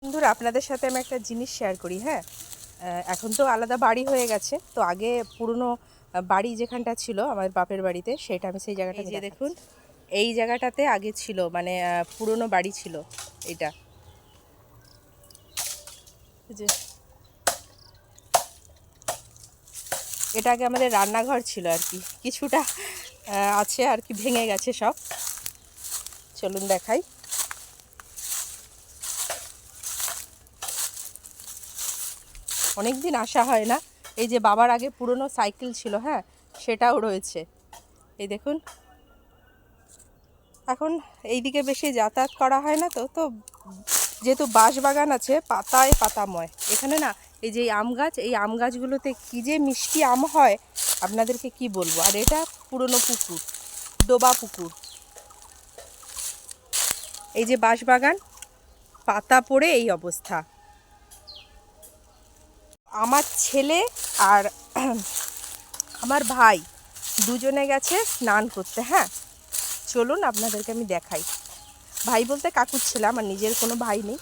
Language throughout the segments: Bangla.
বন্ধুরা, আপনাদের সাথে আমি একটা জিনিস শেয়ার করি। হ্যাঁ, এখন তো আলাদা বাড়ি হয়ে গেছে, তো আগে পুরনো বাড়ি যেখানটা ছিল আমার বাপের বাড়িতে, সেটা আমি সেই জায়গাটা যে দেখুন, এই জায়গাটাতে আগে ছিল, মানে পুরনো বাড়ি ছিল এটা। যে এটা আগে আমাদের রান্নাঘর ছিল আর কি, কিছুটা আছে আর কি, ভেঙে গেছে সব। চলুন দেখাই। অনেক দিন আসা হয় না। এই যে বাবার আগে পুরনো সাইকেল ছিল, হ্যাঁ, সেটাও রয়েছে। এই দেখুন, এখন এইদিকে বেশি যাতায়াত করা হয় না, তো যেহেতু বাঁশ বাগান আছে, পাতায় পাতাময় এখানে না। এই যে আম গাছ, এই আম গাছগুলোতে কী যে মিষ্টি আম হয় আপনাদেরকে কি বলবো। আর এটা পুরনো পুকুর, ডোবা পুকুর। এই যে বাঁশ বাগান, পাতা পড়ে এই অবস্থা। আমার ছেলে আর আমার ভাই দুজনে গেছে স্নান করতে। হ্যাঁ, চলুন আপনাদেরকে আমি দেখাই। ভাই বলতে কাকুর ছেলে, আমার নিজের কোনো ভাই নেই,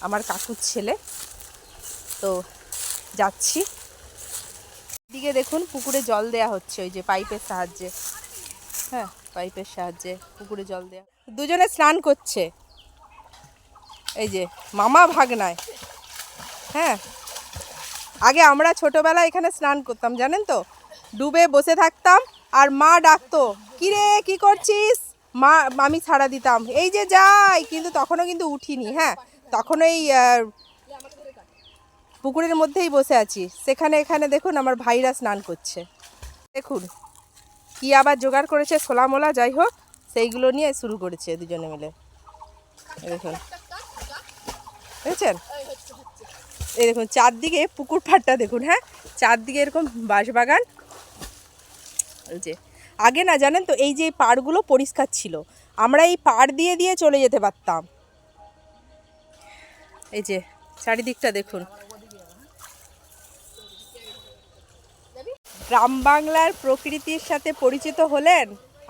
আমার কাকুর ছেলে। তো যাচ্ছি। এদিকে দেখুন, পুকুরে জল দেয়া হচ্ছে ওই যে পাইপের সাহায্যে। হ্যাঁ, পাইপের সাহায্যে পুকুরে জল দেয়া। দুজনে স্নান করছে, এই যে মামা ভাগনায়। হ্যাঁ, আগে আমরা ছোটবেলায় এখানে স্নান করতাম, জানেন তো, ডুবে বসে থাকতাম আর মা ডাকতো, কিরে কি করছিস, মা আমি ছাড়া দিতাম, এই যে যাই, কিন্তু তখনও কিন্তু উঠিনি। হ্যাঁ, তখন এই পুকুরের মধ্যেই বসে আছি। সেখানে এখানে দেখুন আমার ভাইরা স্নান করছে। দেখুন কি আবার জোগাড় করেছে, ছোলা মোলা যাই হোক, সেইগুলো নিয়ে শুরু করেছে দুজনে মিলে। দেখুন, বুঝছেন, এই দেখুন চারদিকে পুকুর পাড়টা দেখুন। হ্যাঁ, চারদিকে এরকম বাঁশবাগান। যে আগে না, জানেন তো, এই যে পাড়গুলো পরিষ্কার ছিল, আমরা এই পাড় দিয়ে দিয়ে চলে যেতে পারতাম। এই যে চারিদিকটা দেখুন। গ্রাম বাংলার প্রকৃতির সাথে পরিচিত হলেন।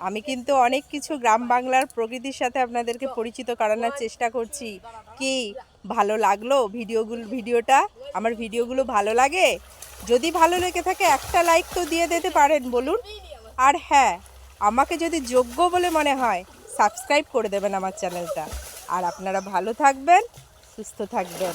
আমি কিন্তু অনেক কিছু গ্রাম বাংলার প্রকৃতির সাথে আপনাদেরকে পরিচিত করানোর চেষ্টা করছি। কি ভালো লাগলো ভিডিওটা? আমার ভিডিওগুলো ভালো লাগে? যদি ভালো লেগে থাকে একটা লাইক তো দিয়ে দিতে পারেন, বলুন। আর হ্যাঁ, আমাকে যদি যোগ্য বলে মনে হয় সাবস্ক্রাইব করে দেবেন আমার চ্যানেলটা। আর আপনারা ভালো থাকবেন, সুস্থ থাকবেন।